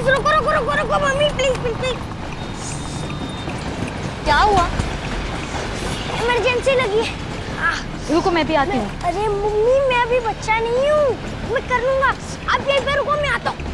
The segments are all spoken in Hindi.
रुको रुको रुको रुको मम्मी, प्लीज प्लीज प्लीज। क्या हुआ? इमरजेंसी लगी है। रुको मैं भी आती हूँ। अरे मम्मी मैं अभी बच्चा नहीं हूँ, मैं कर लूंगा। आप यहीं पे रुको, मैं आता हूँ।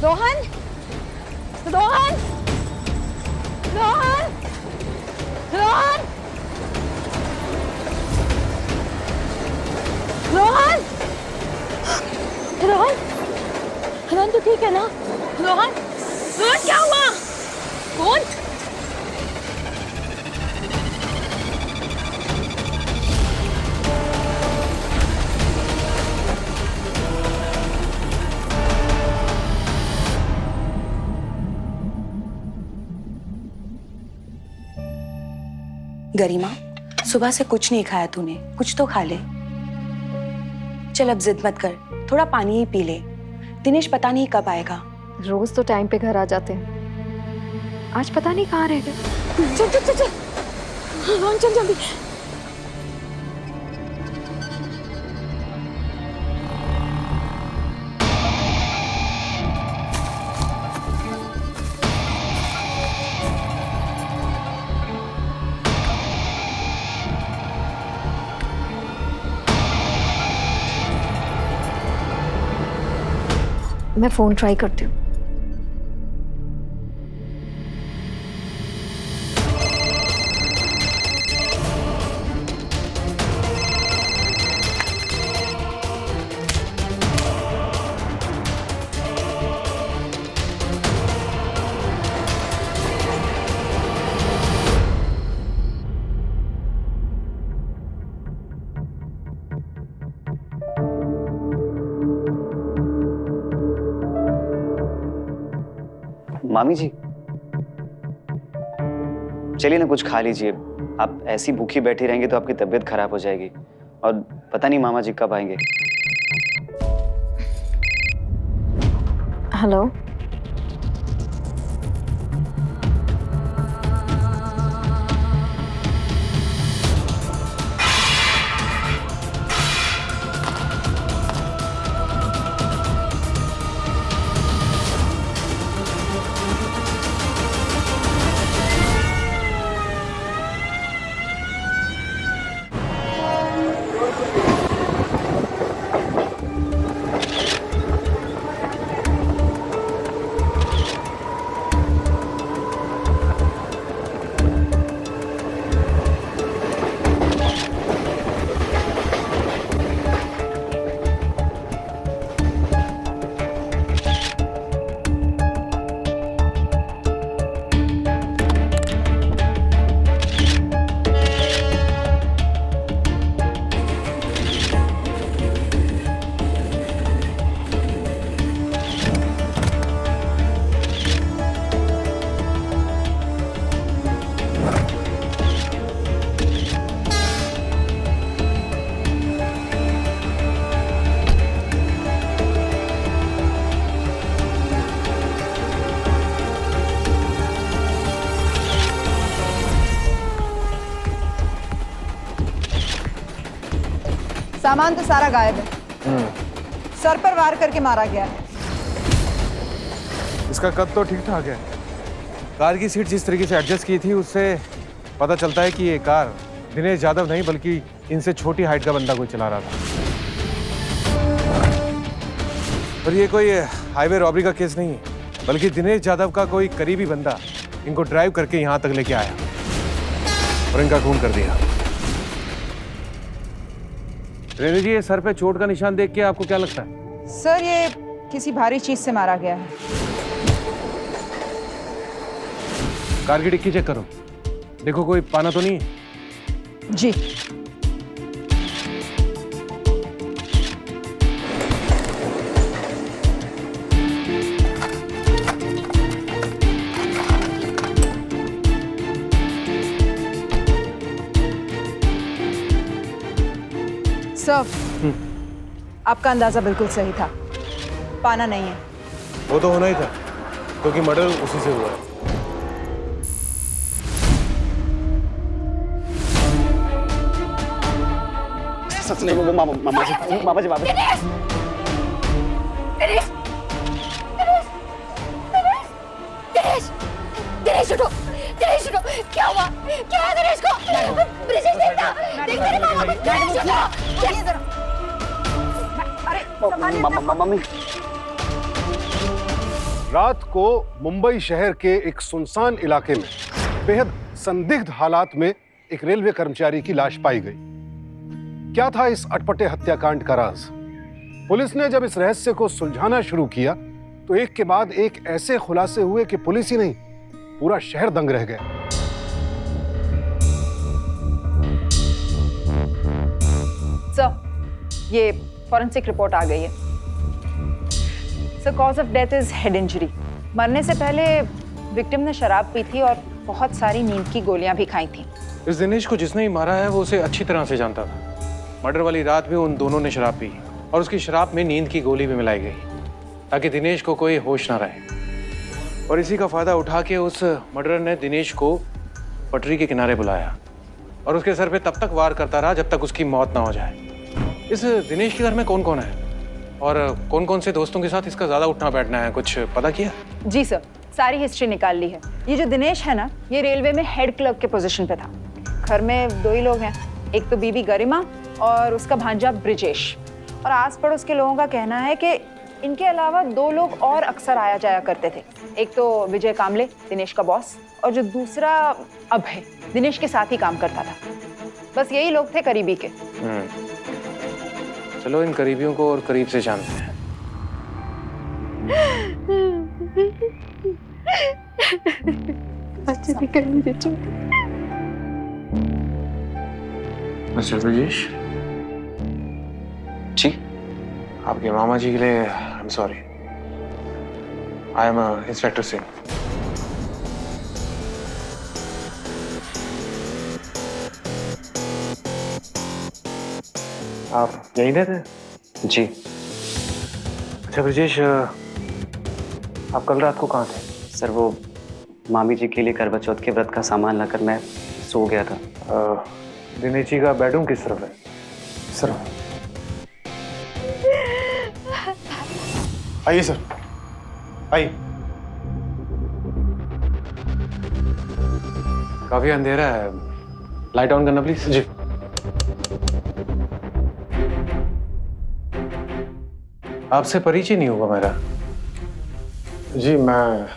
रोहन, रोहन, रोहन, रोहन, रोहन, रोहन, रोहन तो ठीक है ना? रोहन, रोहन क्या हुआ? कौन? गरिमा, सुबह से कुछ नहीं खाया तूने, कुछ तो खा ले। चल अब जिद मत कर, थोड़ा पानी ही पी ले। दिनेश पता नहीं कब आएगा। रोज तो टाइम पे घर आ जाते हैं, आज पता नहीं कहाँ रह गए। चल चल चल चल, रोहन चल जल्दी। मैं फोन ट्राई करती हूँ। मामी जी, चलिए ना कुछ खा लीजिए। आप ऐसी भूखी बैठी रहेंगी तो आपकी तबीयत खराब हो जाएगी, और पता नहीं मामा जी कब आएंगे। हेलो, सामान तो सारा गायब है। सर पर वार करके मारा गया है। इसका कद तो ठीक ठाक है। कार की सीट जिस तरीके से एडजस्ट की थी उससे पता चलता है कि ये कार दिनेश यादव नहीं बल्कि इनसे छोटी हाइट का बंदा कोई चला रहा था। पर ये कोई हाईवे रॉबरी का केस नहीं है, बल्कि दिनेश यादव का कोई करीबी बंदा इनको ड्राइव करके यहाँ तक लेके आया और इनका खून कर दिया। रेणु जी, ये सर पे चोट का निशान देख के आपको क्या लगता है? सर ये किसी भारी चीज से मारा गया है। कार की डिक्की चेक करो, देखो कोई पाना तो नहीं है। जी। सर, आपका अंदाजा बिल्कुल सही था, पाना नहीं है। वो तो होना ही था, क्योंकि मर्डर उसी से हुआ है। मामा जी दिनेश उठो, दिनेश उठो, क्या हुआ दिनेश को? ब्रिजेश देखना, देख तेरे मामा को, दिनेश उठो। मम्मी रात को मुंबई शहर के एक सुनसान इलाके में बेहद संदिग्ध हालात में एक रेलवे कर्मचारी की लाश पाई गई। क्या था इस अटपटे हत्याकांड का राज? पुलिस ने जब इस रहस्य को सुलझाना शुरू किया तो एक के बाद एक ऐसे खुलासे हुए कि पुलिस ही नहीं, पूरा शहर दंग रह गया। सर, ये फॉरेंसिक रिपोर्ट आ गई है। Sir, cause of death is head injury. मरने से पहले विक्टिम ने शराब पी थी और बहुत सारी नींद की गोलियां भी खाई थी। इस दिनेश को जिसने ही मारा है वो उसे अच्छी तरह से जानता था। मर्डर वाली रात भी उन दोनों ने शराब पी और उसकी शराब में नींद की गोली भी मिलाई गई ताकि दिनेश को कोई होश ना रहे। और इसी का फायदा उठा के उस मर्डरर ने दिनेश को पटरी के किनारे बुलाया और उसके सर पे तब तक वार करता रहा जब तक उसकी मौत ना हो जाए। इस दिनेश के घर में कौन कौन है और कौन कौन से दोस्तों के साथ इसका ज्यादा उठना बैठना है, कुछ पता किया? जी सर, सारी हिस्ट्री निकाल ली है। ये जो दिनेश है ना, ये रेलवे में हेड क्लर्क के पोजीशन पे था। घर में 2 ही लोग हैं, एक तो बीबी गरिमा और उसका भांजा ब्रिजेश। और आस पड़ोस के लोगों का कहना है कि इनके अलावा 2 लोग और अक्सर आया जाया करते थे। एक तो विजय कामले, दिनेश का बॉस, और जो दूसरा अभय, दिनेश के साथ ही काम करता था। बस यही लोग थे करीबी के। चलो इन करीबियों को और करीब से जानते हैं। मिस्टर ब्रिजेश जी, आपके मामा जी के लिए I am sorry. I am inspector Singh. आप यहीं रहते हैं? जी। अच्छा ब्रिजेश, आप कल रात को कहाँ थे? सर, वो मामी जी के लिए करवा चौथ के व्रत का सामान लाकर मैं सो गया था। दिनेश जी का बेडरूम किस तरफ है? सर आइए सर, आइए। काफी अंधेरा है, लाइट ऑन करना प्लीज। जी। आपसे परिचय नहीं होगा मेरा। जी, मैं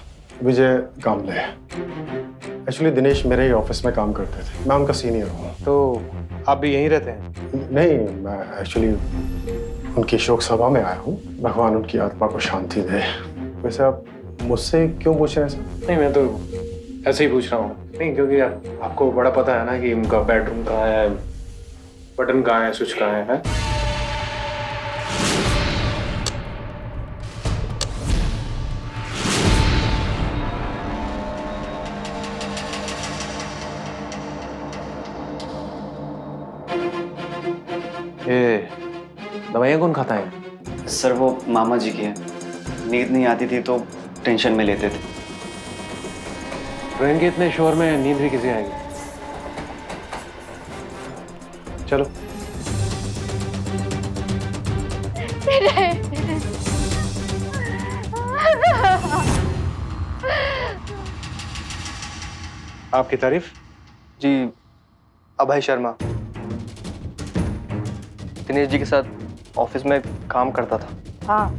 विजय कामले। एक्चुअली दिनेश मेरे ही ऑफिस में काम करते थे, मैं उनका सीनियर हूँ। तो आप भी यहीं रहते हैं? नहीं, मैं एक्चुअली उनकी शोक सभा में आया हूँ। भगवान उनकी आत्मा को शांति दे। वैसे आप मुझसे क्यों पूछ रहे हैं सर? नहीं, मैं तो ऐसे ही पूछ रहा हूँ। नहीं, क्योंकि आपको बड़ा पता है ना कि उनका बेडरूम कहाँ है, बटन कहाँ है, स्विच कहाँ है? ये दवाइयाँ कौन खाता है? सर, वो मामा जी की है। नींद नहीं आती थी तो टेंशन में लेते थे। ट्रेन के इतने शोर में नींद भी किसी आएगी? चलो। आपकी तारीफ? जी, अभय शर्मा, दिनेश जी के साथ ऑफिस में काम करता था। हाँ,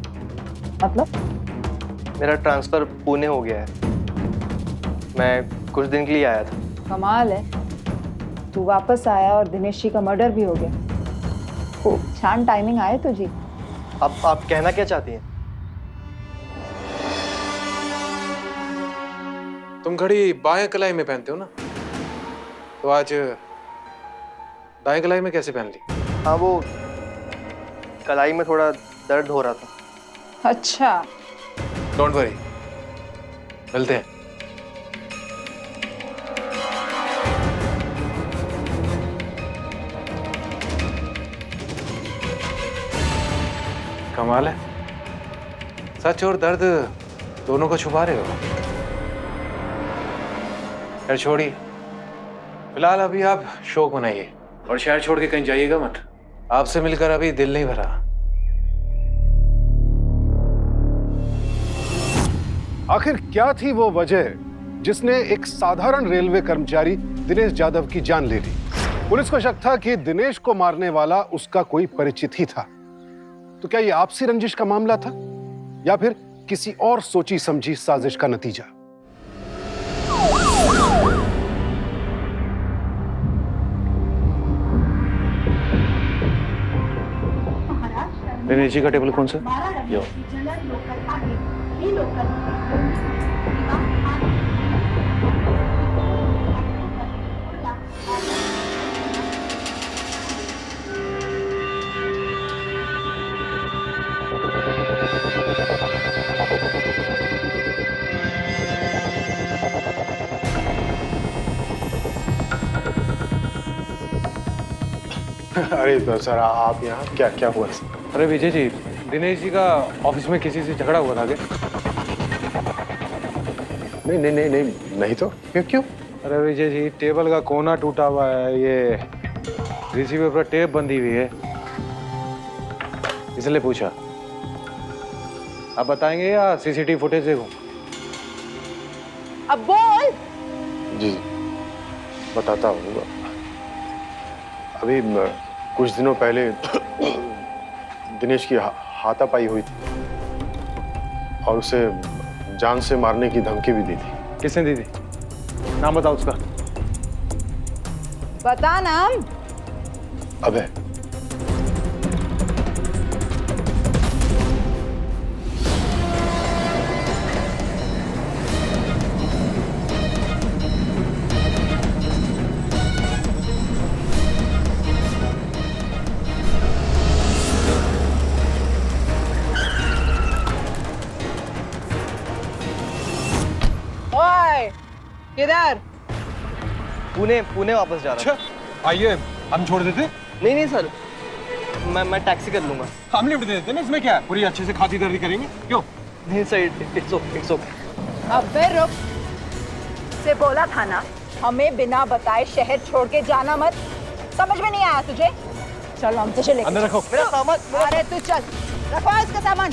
मतलब? मेरा ट्रांसफर पुणे हो गया है, मैं कुछ दिन के लिए आया था। कमाल है, तू वापस आया और दिनेश जी का मर्डर भी हो गया। खूब छान टाइमिंग आए तो जी। अब आप कहना क्या चाहती हैं? तुम घड़ी बाएं कलाई में पहनते हो ना, तो आज दाएं कलाई में कैसे पहन ली? हाँ, वो कलाई में थोड़ा दर्द हो रहा था। अच्छा। डोंट वरी, मिलते हैं। कमाल है, सच और दर्द दोनों को छुपा रहे हो। खैर छोड़िए, फिलहाल अभी आप शोक मनाइए और शहर छोड़ के कहीं जाइएगा मत। आपसे मिलकर अभी दिल नहीं भरा। आखिर क्या थी वो वजह जिसने एक साधारण रेलवे कर्मचारी दिनेश जाधव की जान ले ली? पुलिस को शक था कि दिनेश को मारने वाला उसका कोई परिचित ही था। तो क्या ये आपसी रंजिश का मामला था या फिर किसी और सोची समझी साजिश का नतीजा? दिनेश जी का टेबल कौन सा? यो। अरे तो सर आप यहाँ क्या क्या हुआ सर? अरे विजय जी, दिनेश जी का ऑफिस में किसी से झगड़ा हुआ था क्या? नहीं तो क्यों क्यों? अरे विजय जी, टेबल का कोना टूटा हुआ है, ये रिसीवर पर टेप बंधी हुई है, इसलिए पूछा। आप बताएंगे या सीसीटीवी फुटेज देखूं? अब बोल। जी बताता हूँ। अभी कुछ दिनों पहले दिनेश की हाथापाई हुई थी और उसे जान से मारने की धमकी भी दी थी। किसने दी थी? नाम बताओ उसका। बता नाम। अबे किधर? पुणे पुणे वापस जा रहा हूँ। आइए, हम छोड़ देते? नहीं सर, मैं टैक्सी कर लूंगा। हम लिफ्ट दे देते ना, इसमें क्या है? पूरी अच्छे से खातिरदारी करेंगे। क्यों? नहीं सर, इट्स ओके। अबे रुक, से बोला था ना हमें बिना बताए शहर छोड़ के जाना मत। समझ में नहीं आया तुझे? चल हम तुझे लेके अंदर रखो। मेरा सामान। अरे तू चल, रखो इसका सामान।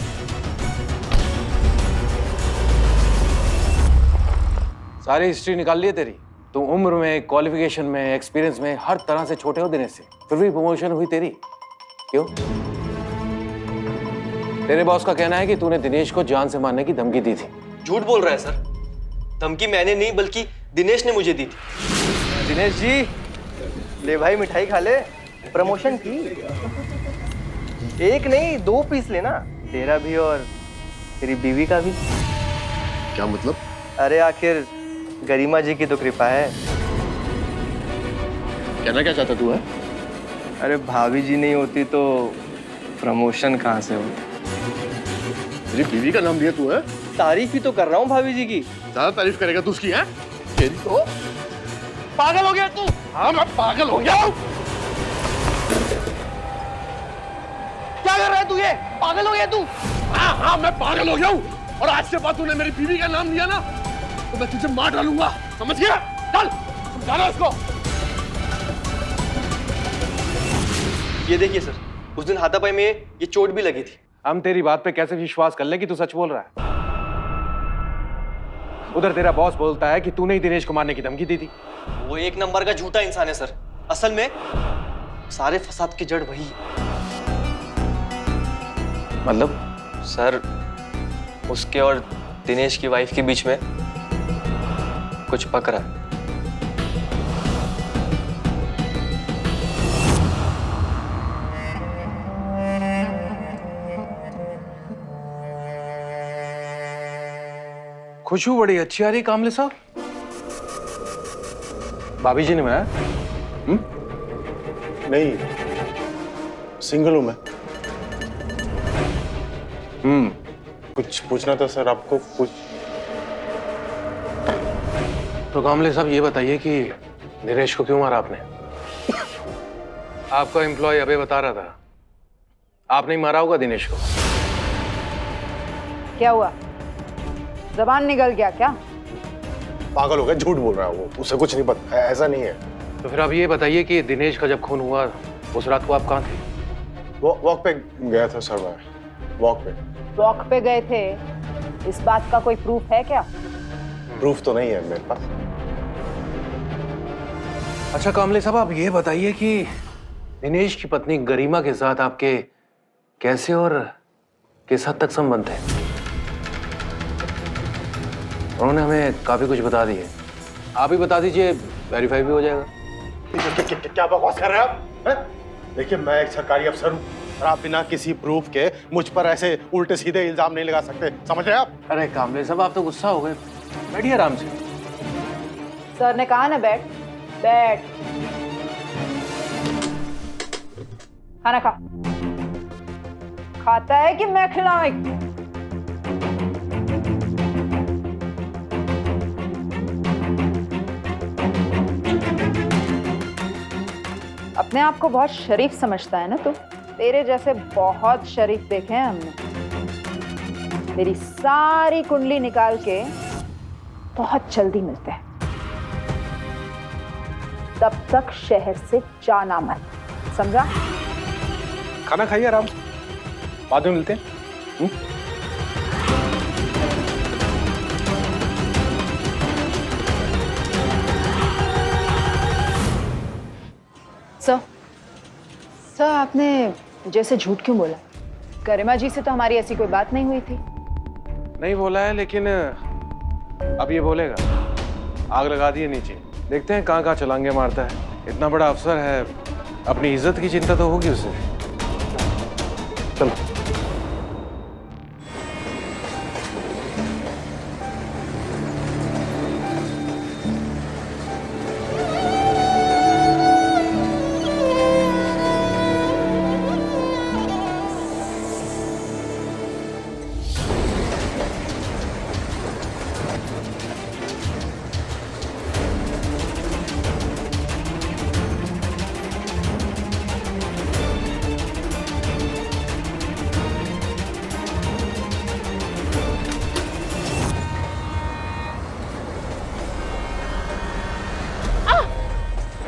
सारी हिस्ट्री निकाल ली है तेरी। तुम उम्र में, क्वालिफिकेशन में, एक्सपीरियंस में हर तरह से छोटे हो दिनेश से, फिर भी प्रमोशन हुई तेरी। क्यों? तेरे बॉस का कहना है कि तूने दिनेश को जान से मारने की धमकी दी थी। झूठ बोल रहा है सर। धमकी मैंने नहीं बल्कि दिनेश ने मुझे दी थी। दिनेश जी, ले भाई मिठाई खा ले, प्रमोशन की। एक नहीं 2 पीस लेना, तेरा भी और तेरी बीवी का भी। क्या मतलब? अरे आखिर गरिमा जी की तो कृपा है। कहना क्या चाहता तू है? अरे भाभी जी नहीं होती तो प्रमोशन कहाँ से हो? तेरी बीवी का नाम लिया तू है? तारीफ ही तो कर रहा हूँ भाभी जी की। ज्यादा तारीफ करेगा तू उसकी है? तेरी तो पागल हो गया तू। हाँ मैं पागल हो गया हूँ। क्या कर रहा है तू? ये पागल हो गया तू? हाँ मैं पागल हो गया हूँ और आज से बाद तूने मेरी बीवी का नाम लिया ना तो मैं तुझे मार डालूंगा, समझ गया? चल समझा उसको। ये देखिए सर, उस दिन हाथापाई में ये चोट भी लगी थी। हम तेरी बात पे कैसे विश्वास कर लें कि तू सच बोल रहा है? उधर तेरा बॉस बोलता है कि तूने ही दिनेश को मारने की धमकी दी थी। वो एक नंबर का झूठा इंसान है सर। असल में सारे फसाद की जड़ वही है। मतलब? सर, उसके और दिनेश की वाइफ के बीच में कुछ पक रहा है। खुशबू बड़ी अच्छी आ रही कामले साहब। भाभी जी ने बनाया? नहीं, सिंगल हूं मैं। कुछ पूछना था सर आपको? कुछ तो कामले साहब ये बताइए कि दिनेश को क्यों मारा आपने? आपका एम्प्लॉय अबे बता रहा था आपने ही मारा होगा दिनेश को। क्या हुआ? जबान निकल गया क्या? पागल हो गया, झूठ बोल रहा है वो, उसे कुछ नहीं पता, ऐसा नहीं है। तो फिर आप ये बताइए कि दिनेश का जब खून हुआ उस रात को आप कहाँ थे? वो वॉक पे गया था सर, मैं वॉक पे। वॉक पे गए थे, इस बात का कोई प्रूफ है क्या? प्रूफ तो नहीं है मेरे पास। अच्छा कामले साहब, आप ये बताइए कि दिनेश की पत्नी गरिमा के साथ आपके कैसे और किस हद तक संबंध है? उन्होंने हमें काफी कुछ बता दिए, आप ही बता दीजिए, वेरीफाई भी हो जाएगा। क्या बकवास कर रहे हैं आप? हैं? देखिए मैं एक सरकारी अफसर हूँ और आप बिना किसी प्रूफ के मुझ पर ऐसे उल्टे सीधे इल्जाम नहीं लगा सकते, समझ रहे हैं आप? अरे कामले साहब, आप तो गुस्सा हो गए, बैठिए आराम से। सर ने कहा ना बैठ, बैठ। खाना खा। खाता है कि मैं खिलाऊं? अपने आप को बहुत शरीफ समझता है ना तू? तेरे जैसे बहुत शरीफ देखे हैं हमने। तेरी सारी कुंडली निकाल के बहुत जल्दी मिलते हैं। तब तक शहर से जाना मत, समझा? खाना खाइए आराम से, बाद में मिलते हैं। सर, आपने जैसे झूठ क्यों बोला? गरिमा जी से तो हमारी ऐसी कोई बात नहीं हुई थी। नहीं बोला है, लेकिन अब ये बोलेगा। आग लगा दिए नीचे, देखते हैं कहाँ छलांगे मारता है। इतना बड़ा अफसर है, अपनी इज्जत की चिंता तो होगी उसे। चलो।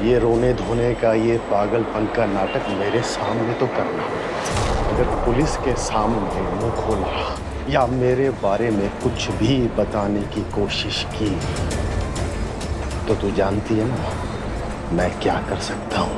ये रोने धोने का, ये पागलपन का नाटक मेरे सामने तो करना। अगर पुलिस के सामने मुंह खोला या मेरे बारे में कुछ भी बताने की कोशिश की तो तू जानती है ना मैं क्या कर सकता हूँ।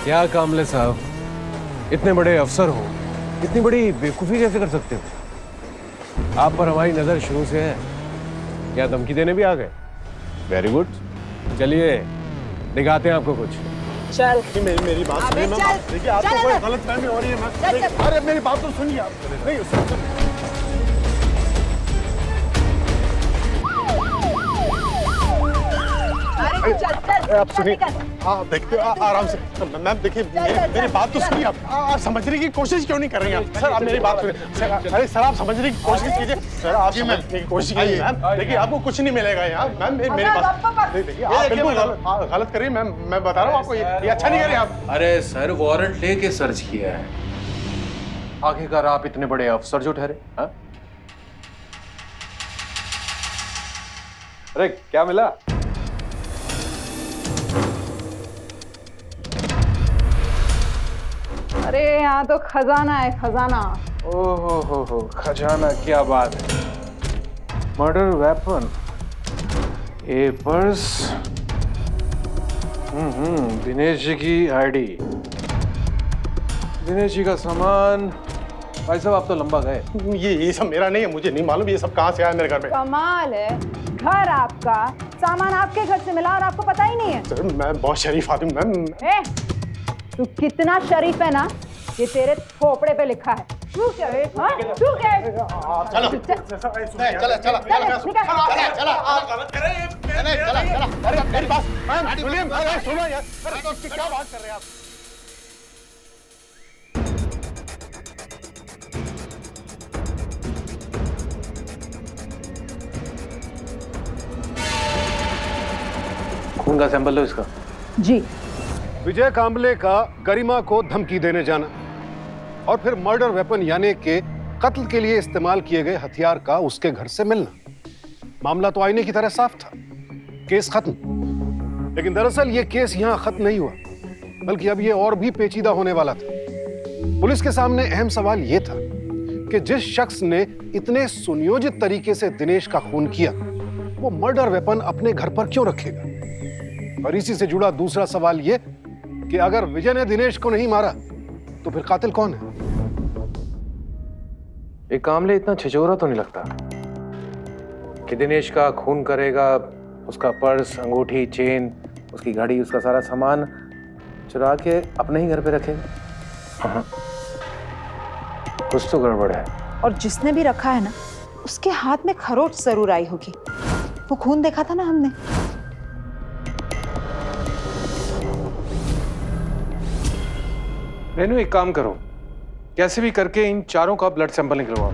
क्या कामले साहब, इतने बड़े अफसर हो, इतनी बड़ी बेवकूफ़ी कैसे कर सकते हो? आप पर हमारी नजर शुरू से है। क्या धमकी देने भी आ गए? वेरी गुड, चलिए दिखाते हैं आपको कुछ। चल। मेरी बात सुनिए मैम, देखिए आपको कोई गलतफहमी हो रही है मैम। अरे मेरी बात तो सुनिए आप। नहीं आप सुनिए, हाँ देखते आराम से मैम। देखिए मेरी बात तो सुनिए आप समझने की कोशिश क्यों नहीं कर रही हैं सर? आप मेरी बात सुनिए। अरे सर आप समझने की कोशिश कीजिए सर, आप समझने की कोशिश कीजिए मैम। देखिए आपको कुछ नहीं मिलेगा यहाँ मैम। मेरी बात देखिए, आप बिल्कुल गलत कर रही है मैम। मैं बता रहा हूँ आपको, ये अच्छा नहीं कर रही आप। अरे सर, वारंट लेके सर्च किया है, आखिरकार आप इतने बड़े अफसर जो ठहरे। अरे क्या मिला? अरे यहाँ तो खजाना है, खजाना। ओहो हो, खजाना, क्या बात है। मर्डर वेपन, ए पर्स, दिनेश जी की आईडी, दिनेश जी का सामान, भाई साहब आप तो लंबा गए। ये सब मेरा नहीं है, मुझे नहीं मालूम ये सब कहाँ से आया मेरे घर में। कमाल है, घर आपका, सामान आपके घर से मिला और आपको पता ही नहीं है। सर मैं बहुत शरीफ आदमी हूँ। तू कितना शरीफ है ना, ये तेरे खोपड़े पे लिखा है। तू क्या है? हाँ? तू क्या है? चलो चला चला मेरी बात सुनो यार, क्या बात कर रहे हैं आप? खून का सैंपल लो इसका। जी। विजय कांबले का गरिमा को धमकी देने जाना और फिर मर्डर वेपन यानी कि कत्ल के लिए इस्तेमाल किए गए हथियार का उसके घर से मिलना। मामला तो आईने की तरह साफ था, केस खत्म। लेकिन दरअसल ये केस यहां खत्म नहीं हुआ, बल्कि अब ये और भी पेचीदा होने वाला था। पुलिस के सामने अहम सवाल यह था कि जिस शख्स ने इतने सुनियोजित तरीके से दिनेश का खून किया, वो मर्डर वेपन अपने घर पर क्यों रखेगा? और इसी से जुड़ा दूसरा सवाल यह कि अगर विजय ने दिनेश को नहीं मारा तो फिर कातिल कौन है? एक कामले इतना छिछोरा तो नहीं लगता कि दिनेश का खून करेगा, उसका पर्स, अंगूठी, चेन, उसकी घड़ी, उसका सारा सामान चुरा के अपने ही घर पे रखेगा। कुछ तो गड़बड़ है। और जिसने भी रखा है ना, उसके हाथ में खरोच जरूर आई होगी। वो खून देखा था ना हमने। रेनू एक काम करो, कैसे भी करके इन चारों का ब्लड सैंपल निकलवाओ।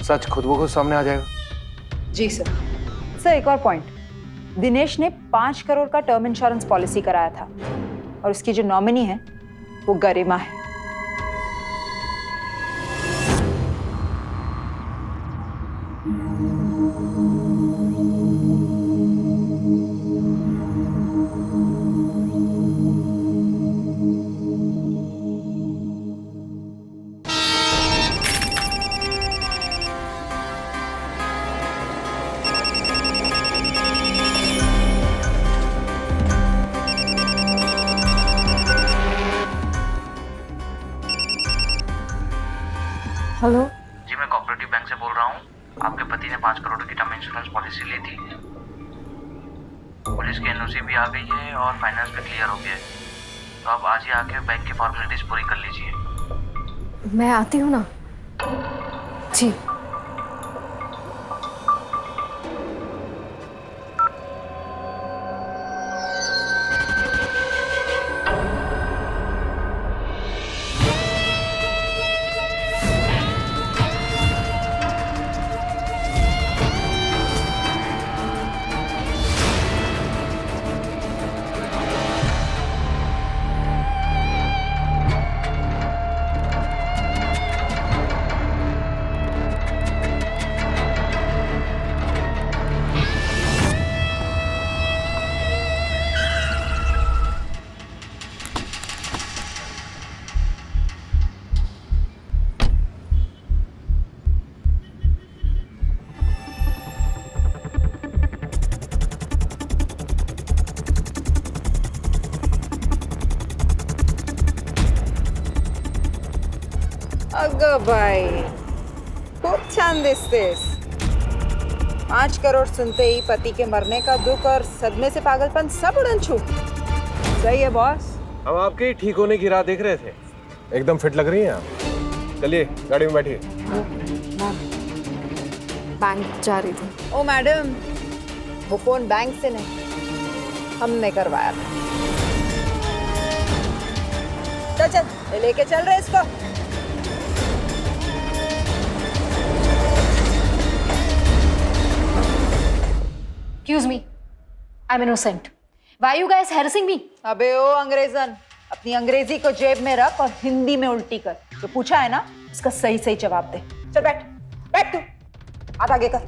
सच खुद ब खुद सामने आ जाएगा। जी सर। सर एक और पॉइंट, दिनेश ने 5 करोड़ का टर्म इंश्योरेंस पॉलिसी कराया था और उसकी जो नॉमिनी है वो गरिमा है। हेलो जी, मैं कोऑपरेटिव बैंक से बोल रहा हूँ। आपके पति ने 5 करोड़ की टर्म इंश्योरेंस पॉलिसी ली थी। पुलिस की एनओसी भी आ गई है और फाइनेंस भी क्लियर हो गया है, तो आप आज ही आके बैंक की फॉर्मेलिटीज पूरी कर लीजिए। मैं आती हूँ ना। जी। अगं बाई, खूप छान दिसतेस। 5 करोड़ सुनते ही पति के मरने का दुख और सदमे से पागलपन सब उड़न छू। सही है बॉस। हम आपके ठीक होने की राह देख रहे थे। एकदम फिट लग रही हैं आप। चलिए गाड़ी में बैठिए। बैंक जा रही थी। ओ मैडम, वो फोन बैंक से नहीं, हमने करवाया था। चल चल, लेके चल रहे इसको। Excuse me, I'm innocent. Why you guys harassing me? अबे ओ अंग्रेजन, अपनी अंग्रेजी को जेब में रख और हिंदी में उल्टी कर। जो पूछा है ना, उसका सही सही जवाब दे। चल बैठ, बैठ तू, हाथ आगे कर।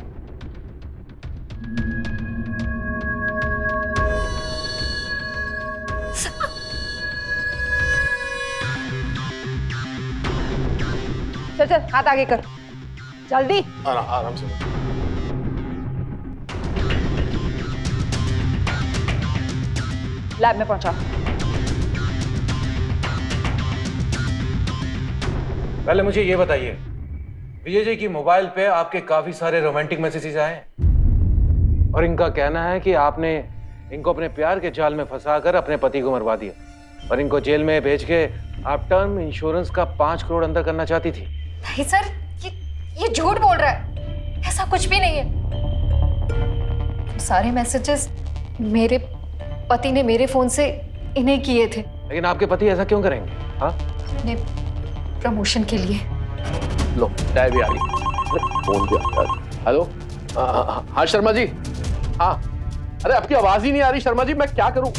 चल चल, हाथ आगे कर, जल्दी। आराम से। लैब में पहुंचा। पहले मुझे ये बताइए, विजय जी की मोबाइल पे आपके काफी सारे रोमांटिक मैसेजेस आए हैं और इनका कहना है कि आपने इनको अपने प्यार के जाल में फंसाकर अपने पति को मरवा दिया और इनको जेल में भेज के आप टर्म इंश्योरेंस का 5 करोड़ अंदर करना चाहती थी। नहीं सर, ये झूठ बोल रहा है, ऐसा कुछ भी नहीं है। सारे मैसेजेस मेरे पति ने मेरे फोन से इन्हें किए थे। लेकिन आपके पति ऐसा क्यों करेंगे? हाँ, अपने प्रमोशन के लिए। लो चाय भी आ गई, फोन भी आ गया। हेलो, हाँ शर्मा जी। हाँ, अरे आपकी आवाज ही नहीं आ रही शर्मा जी, मैं क्या करूं?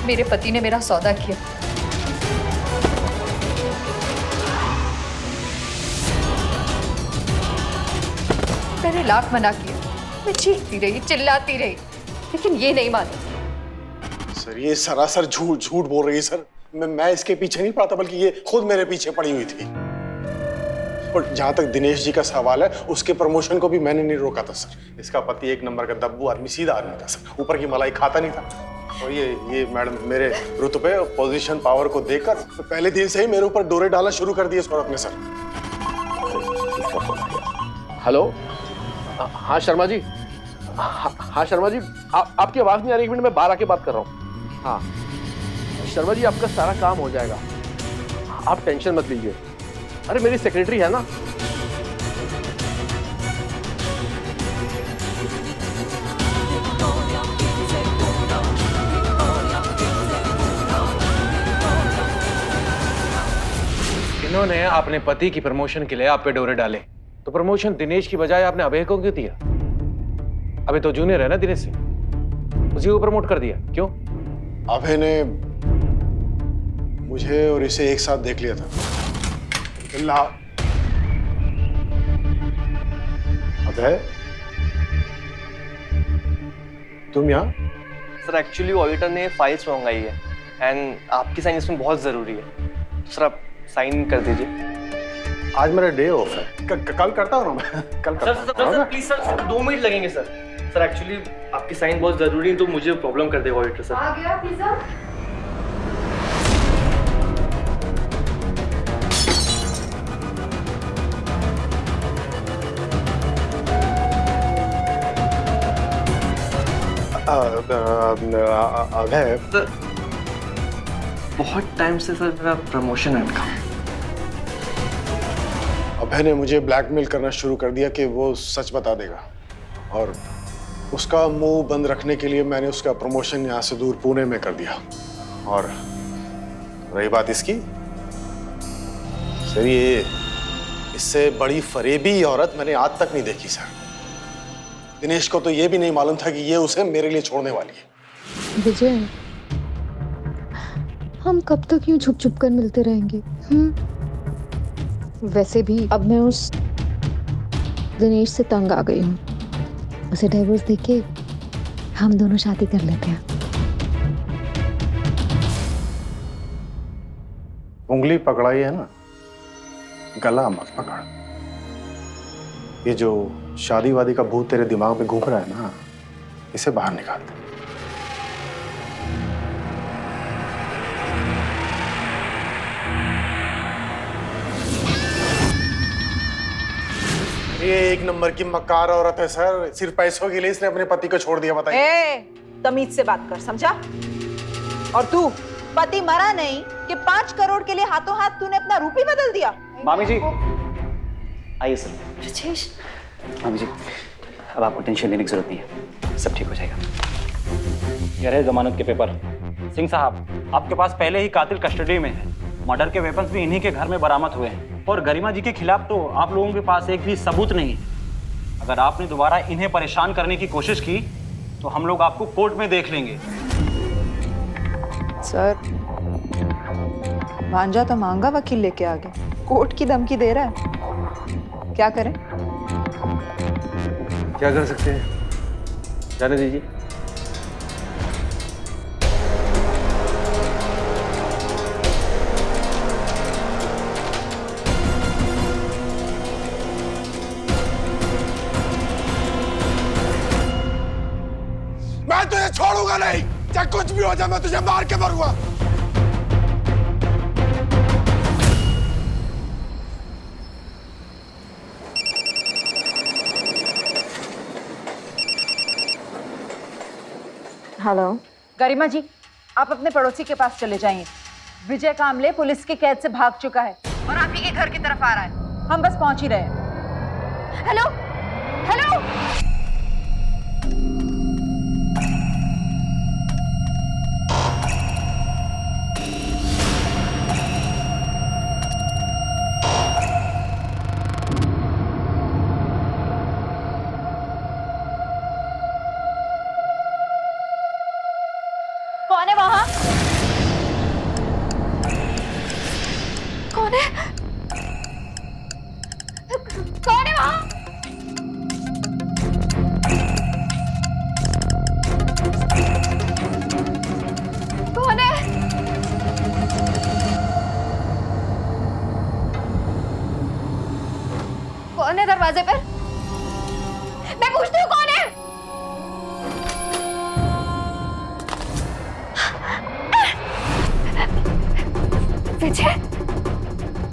मेरे पति ने मेरा सौदा किया। मैंने लाख मना किया, मैं चीखती रही, चिल्लाती रही, लेकिन ये नहीं माना। सर ये सरासर झूठ बोल रही है सर। मैं इसके पीछे नहीं पड़ा था, बल्कि ये खुद मेरे पीछे पड़ी हुई थी। और जहां तक दिनेश जी का सवाल है, उसके प्रमोशन को भी मैंने नहीं रोका था सर। इसका पति एक नंबर का दब्बू आदमी, सीधा आदमी था सर, ऊपर की मलाई खाता नहीं था। और ये मैडम मेरे रुतबे और पोजीशन पावर को देखकर पहले दिन से ही मेरे ऊपर डोरे डालना शुरू कर दिए इस औरत ने सर। हेलो, हाँ शर्मा जी। हाँ शर्मा जी, आपकी आवाज नहीं आ रही, 1 मिनट में बाहर आके बात कर रहा हूँ। हाँ शर्मा जी, आपका सारा काम हो जाएगा, आप टेंशन मत लीजिए। अरे मेरी सेक्रेटरी है ना। इन्होंने अपने पति की प्रमोशन के लिए आप पे डोरे डाले, तो प्रमोशन दिनेश की बजाय आपने अभय को क्यों दिया? अभय तो जूनियर है ना दिनेश से, उसी को प्रमोट कर दिया, क्यों? अभय ने मुझे और इसे एक साथ देख लिया था। अभय, तुम यहाँ? सर एक्चुअली ऑडिटर ने फाइल्स मंगाई है एंड आपकी साइन इसमें बहुत जरूरी है, तो सर आप साइन कर दीजिए। आज मेरा डे ऑफ है, कल करता हूँ मैं। कल करता हूँ। सर प्लीज सर 2 मिनट लगेंगे सर। सर एक्चुअली आपकी साइन बहुत जरूरी है, तो मुझे प्रॉब्लम कर देगा ऑडिटर सर। आ गया पिज़्ज़ा? अभय, सर बहुत टाइम से सर मेरा प्रमोशन है इनका। अभय ने मुझे ब्लैकमेल करना शुरू कर दिया कि वो सच बता देगा, और उसका मुंह बंद रखने के लिए मैंने उसका प्रमोशन यहाँ से दूर पुणे में कर दिया। और रही बात इसकी, सर ये इससे बड़ी फरेबी औरत मैंने आज तक नहीं देखी सर। दिनेश को तो ये भी नहीं मालूम था कि ये उसे मेरे लिए छोड़ने वाली है। विजय, हम कब तक यूं छुप छुप कर मिलते रहेंगे? वैसे भी अब मैं उस दिनेश से तंग आ गई हूँ। उसे डिवोर्स देके हम दोनों शादी कर लेते हैं। उंगली पकड़ाई है ना, गला मत पकड़। ये जो शादी वादी का भूत तेरे दिमाग में घूम रहा है ना, इसे बाहर निकाल दे। ये एक नंबर की मक्कार औरत है सर, सिर्फ पैसों के लिए इसने अपने पति को छोड़ दिया। बताइए। तमीज से बात कर, समझा? और तू पति मरा नहीं कि 5 करोड़ के लिए हाथों हाथ तूने अपना रूप ही बदल दिया। मामी जी आइए सर। ब्रिजेश, मामी जी अब आपको टेंशन लेने की जरूरत नहीं है, सब ठीक हो जाएगा। यह रहे जमानत के पेपर। सिंह साहब, आपके पास पहले ही कातिल कस्टडी में है, मर्डर के वेपन्स भी इन्हीं के घर में बरामद हुए हैं और गरिमा जी के खिलाफ तो आप लोगों के पास एक भी सबूत नहीं है। अगर आपने दोबारा इन्हें परेशान करने की कोशिश की तो हम लोग आपको कोर्ट में देख लेंगे। सर, भांजा तो महंगा वकील लेके आ गया, कोर्ट की धमकी दे रहा है। क्या करें? क्या कर सकते हैं? जाने दीजिए। मैं तुझे छोड़ूंगा नहीं, चाहे कुछ भी हो जाए, मैं तुझे मार के मरूंगा। हेलो गरिमा जी, आप अपने पड़ोसी के पास चले जाइए। विजय कामले पुलिस की कैद से भाग चुका है और आप ही के घर की तरफ आ रहा है। हम बस पहुंच ही रहे हैं। हेलो हेलो, कौन है वहां? कौन है? कौन है वहां? कौन है? कौन है दरवाजे पर? मैं पूछती हूँ कौन है? विजय,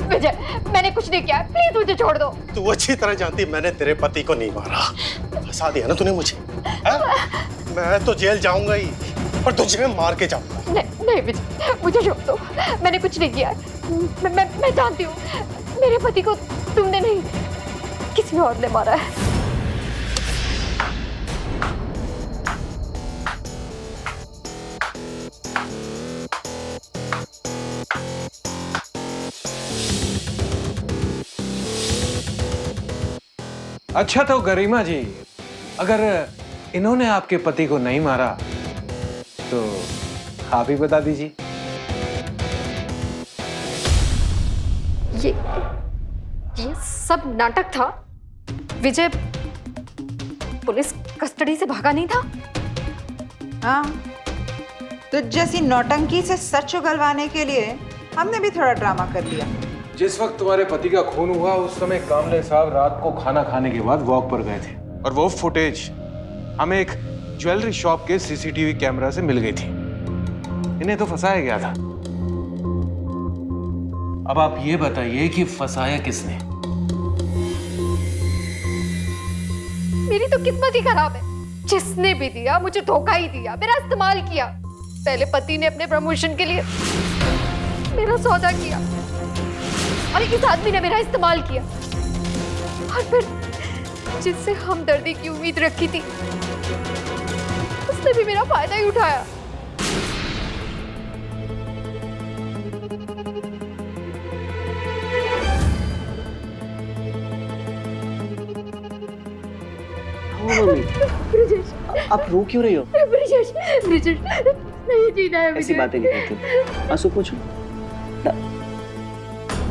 विजय, मैंने कुछ नहीं किया, प्लीज मुझे छोड़ दो। तू अच्छी तरह जानती मैंने तेरे पति को नहीं मारा। फंसा दिया ना तूने मुझे, है? मैं तो जेल जाऊंगा ही, पर तुझे मार के जाऊंगा। नहीं नहीं विजय, मुझे छोड़ दो, मैंने कुछ नहीं किया। मैं जानती हूँ मेरे पति को तुमने नहीं, किसी और ने मारा है। अच्छा तो गरिमा जी, अगर इन्होंने आपके पति को नहीं मारा तो आप ही बता दीजिए। ये सब नाटक था। विजय पुलिस कस्टडी से भागा नहीं था। हाँ, तुझ जैसी नौटंकी से सच उगलवाने के लिए हमने भी थोड़ा ड्रामा कर लिया। जिस वक्त तुम्हारे पति का खून हुआ उस समय कामले साहब रात को खाना खाने के बाद वॉक पर गए थे और वो फुटेज हमें एक ज्वेलरी शॉप के सीसीटीवी कैमरा से मिल गई थी। इन्हें तो फंसाया गया था। अब आप ये बताइए कि फंसाया किसने? मेरी तो किस्मत ही खराब है। जिसने भी दिया मुझे धोखा ही दिया, मेरा इस्तेमाल किया। पहले पति ने अपने प्रमोशन के लिए मेरा सौदा किया और इस आदमी ने मेरा इस्तेमाल किया, और फिर जिससे हमदर्दी की उम्मीद रखी थी उसने भी मेरा फायदा ही उठाया। ब्रिजेश, आप रो क्यों रही हो? ब्रिजेश, ब्रिजेश, नहीं जीना है मुझे। ऐसी बातें नहीं करती। आंसू पूछो,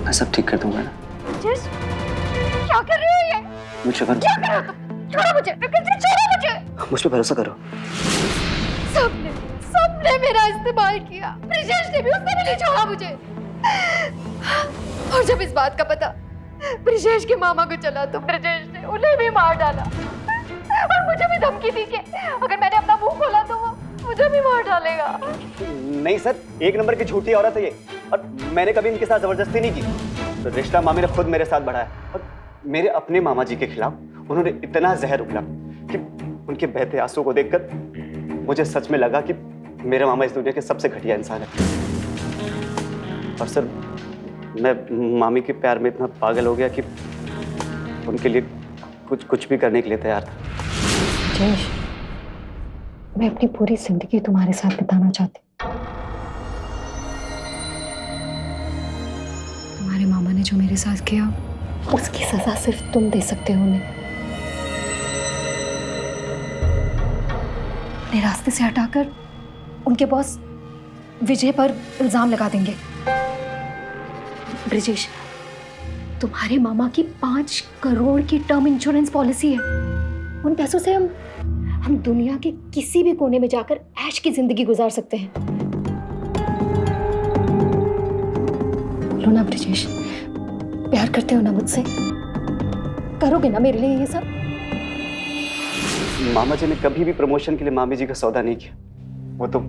मैं सब ठीक कर दूंगा ना। ब्रिजेश, क्या कर रही हो ये? मुझे करो। क्या कर रहे हो तुम? छोड़ो मुझे, छोड़ो मुझे। मुझ पे भरोसा करो। सबने मेरा इस्तेमाल किया। ब्रिजेश ने भी, उसने भी नहीं छोड़ा मुझे। और जब इस बात का पता ब्रिजेश के मामा को चला तो ब्रिजेश ने उन्हें भी मार डाला और मुझे भी धमकी दी कि अगर मैंने अपना मुंह खोला तो वो मुझे भी मार डालेगा। नहीं सर, एक नंबर की झूठी औरत है ये, और मैंने कभी इनके साथ जबरदस्ती नहीं की। तो रिश्ता मामी ने खुद मेरे साथ बढ़ाया और मेरे अपने मामा जी के खिलाफ उन्होंने इतना जहर उगला कि उनके बहते आंसू को देखकर मुझे सच में लगा कि मेरे मामा इस दुनिया के सबसे घटिया इंसान है। और सर, मैं मामी के प्यार में इतना पागल हो गया कि उनके लिए कुछ भी करने के लिए तैयार था। ब्रिजेश, मैं अपनी पूरी जिंदगी तुम्हारे साथ बिताना चाहती हूँ। तुम्हारे मामा ने जो मेरे साथ किया उसकी सजा सिर्फ तुम दे सकते हो उन्हें। अपने रास्ते से हटाकर उनके बॉस विजय पर इल्जाम लगा देंगे। ब्रिजेश, तुम्हारे मामा की 5 करोड़ की टर्म इंश्योरेंस पॉलिसी है। उन पैसों से हम हम दुनिया के किसी भी कोने में जाकर ऐश की जिंदगी गुजार सकते हैं। बोलो ना ब्रिजेश, प्यार करते हो ना मुझसे? करोगे ना मेरे लिए ये सब? मामा जी ने कभी भी प्रमोशन के लिए मामी जी का सौदा नहीं किया। वो तो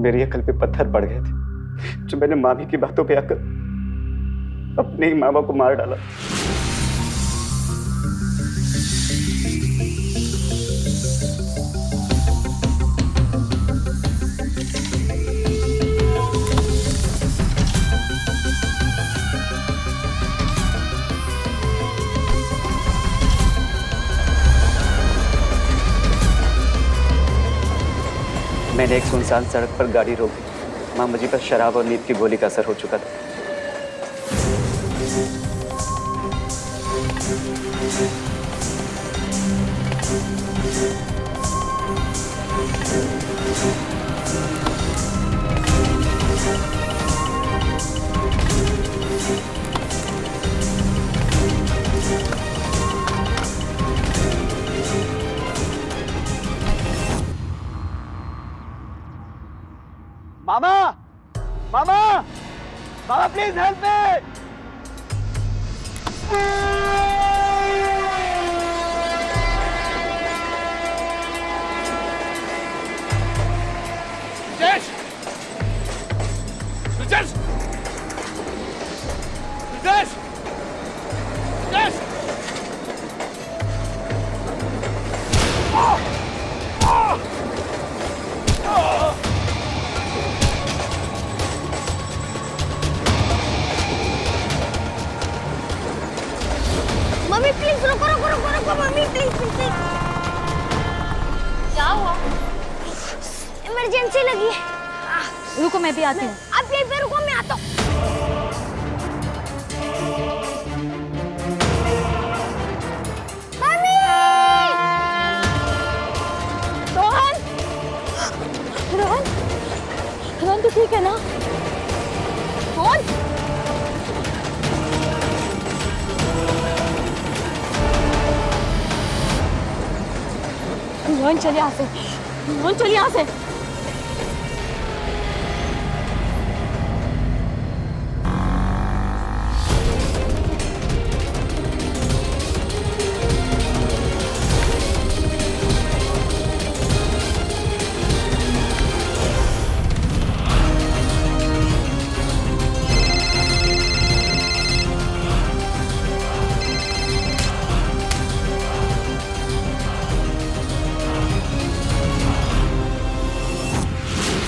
मेरी अकल पे पत्थर पड़ गए थे जो मैंने मामी की बातों पे आकर अपने ही मामा को मार डाला। मैंने एक सुनसान सड़क पर गाड़ी रोक दी। मामा जी पर शराब और नींद की गोली का असर हो चुका था। मामा, मामा, मामा please help me. Brijesh! Brijesh! Brijesh! Brijesh! Mummy please रुको रुको रुको रुको मम्मी प्लीज प्लीज। क्या हुआ? इमरजेंसी लगी है। रुको मैं भी आती हूँ। आप यहीं पे रुको, मैं आता हूँ। मम्मी! रोहन! रोहन? रोहन तो ठीक है ना? रोहन? रोहन चलिए यहाँ से। रोहन चलिए यहाँ से।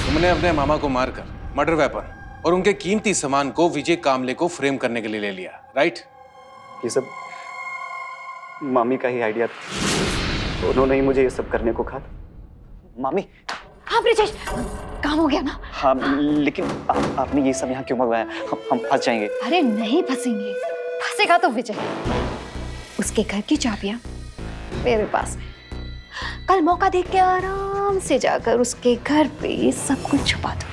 तुमने अपने मामा को मारकर मर्डर वेपन और उनके कीमती सामान को विजय कामले को फ्रेम करने के लिए ले लिया, राइट? ये सब मामी का ही आइडिया था। उन्होंने ही मुझे ये सब करने को कहा था। मामी। हाँ ब्रिजेश, काम हो गया ना? हाँ, लेकिन आपने ये सब यहाँ क्यों मंगवाया? हम फंस जाएंगे। अरे नहीं फंसेंगे। फंसेगा तो विजय। उसके घर की चाबियां मेरे पास है। कल मौका देख के आराम से जाकर उसके घर पे सब कुछ छुपा दो।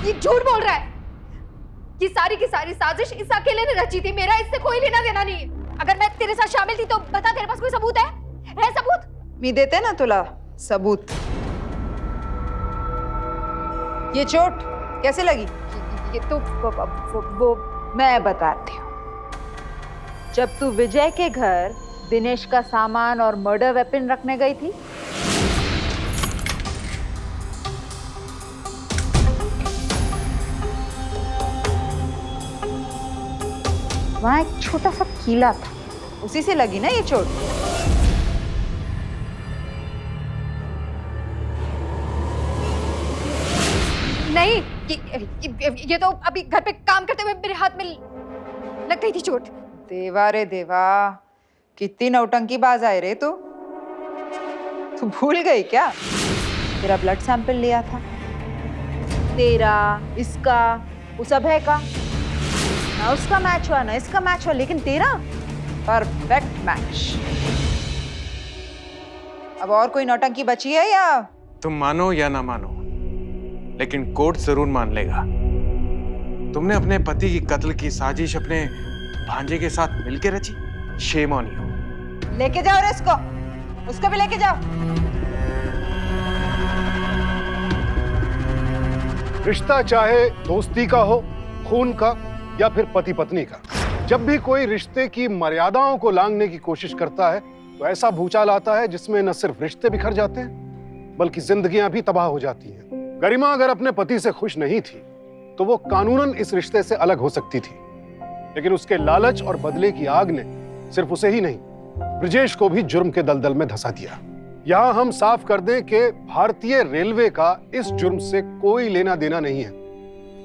ये झूठ बोल रहा है। ये सारी की सारी साजिश इस अकेले ने रची थी। मेरा इससे कोई लेना देना नहीं है। अगर मैं तेरे साथ शामिल थी तो बता, तेरे पास कोई सबूत है? है सबूत? मी देते ना तुला सबूत। ये चोट कैसे लगी? ये तो वो मैं बताती हूँ। जब तू विजय के घर दिनेश का सामान और मर्डर वेपन रखने गई थी, वहां एक छोटा सा कीला था, उसी से लगी ना ये चोट। नहीं, ये तो अभी घर पे काम करते हुए मेरे हाथ में लग गई थी चोट। देवा रे देवा, कितनी नौटंकी बाज आए रे तू। तू भूल गई क्या? तेरा ब्लड सैंपल लिया था, तेरा, इसका, उस अभय का। ना उसका मैच हुआ ना इसका मैच हुआ, लेकिन तेरा परफेक्ट मैच। अब और कोई नौटंकी बची है या? तुम मानो या ना मानो, लेकिन कोर्ट जरूर मान लेगा। तुमने अपने पति की कत्ल की साजिश अपने भांजे के साथ मिलकर रची। Shame on you. लेके जाओ रे इसको। उसको भी लेके जाओ। रिश्ता चाहे दोस्ती का हो, खून का या फिर पति पत्नी का, जब भी कोई रिश्ते की मर्यादाओं को लांघने की कोशिश करता है तो ऐसा भूचाल आता है जिसमें न सिर्फ रिश्ते बिखर जाते हैं बल्कि जिंदगियां भी तबाह हो जाती हैं। गरिमा अगर अपने पति से खुश नहीं थी तो वो कानूनन इस रिश्ते से अलग हो सकती थी, लेकिन उसके लालच और बदले की आग ने सिर्फ उसे ही नहीं, ब्रिजेश को भी जुर्म के दलदल में धंसा दिया। यहां हम साफ कर दें कि भारतीय रेलवे का इस जुर्म से कोई लेना देना नहीं है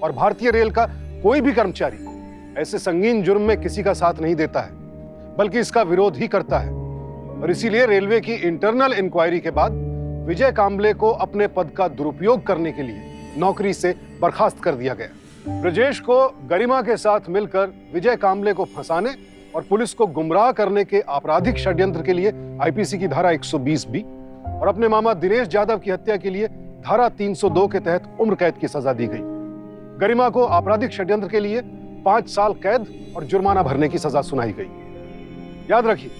और भारतीय रेल का कोई भी कर्मचारी ऐसे संगीन जुर्म में किसी का साथ नहीं देता है, बल्कि इसका विरोध ही करता है। और इसीलिए रेलवे की इंटरनल इंक्वायरी के बाद विजय कांबले को अपने पद का दुरुपयोग करने के लिए नौकरी से बर्खास्त कर दिया गया। ब्रजेश को गरिमा के साथ मिलकर विजय कांबले को फंसाने और पुलिस को गुमराह करने के आपराधिक षड्यंत्र के लिए आईपीसी की धारा 120 बी और अपने मामा दिनेश यादव की हत्या के लिए धारा 302 के तहत उम्र कैद की सजा दी गई। गरिमा को आपराधिक षड्यंत्र के लिए 5 साल कैद और जुर्माना भरने की सजा सुनाई गई। याद रखिए,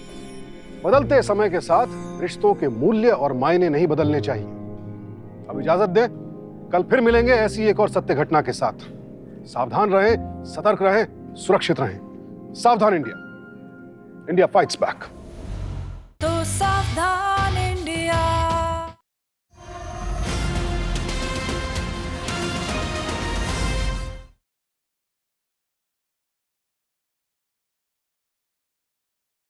बदलते समय के साथ रिश्तों के मूल्य और मायने नहीं बदलने चाहिए। अब इजाजत दें, कल फिर मिलेंगे ऐसी एक और सत्य घटना के साथ। सावधान रहें, सतर्क रहें, सुरक्षित रहें। सावधान इंडिया, इंडिया फाइट्स बैक। तो सावधान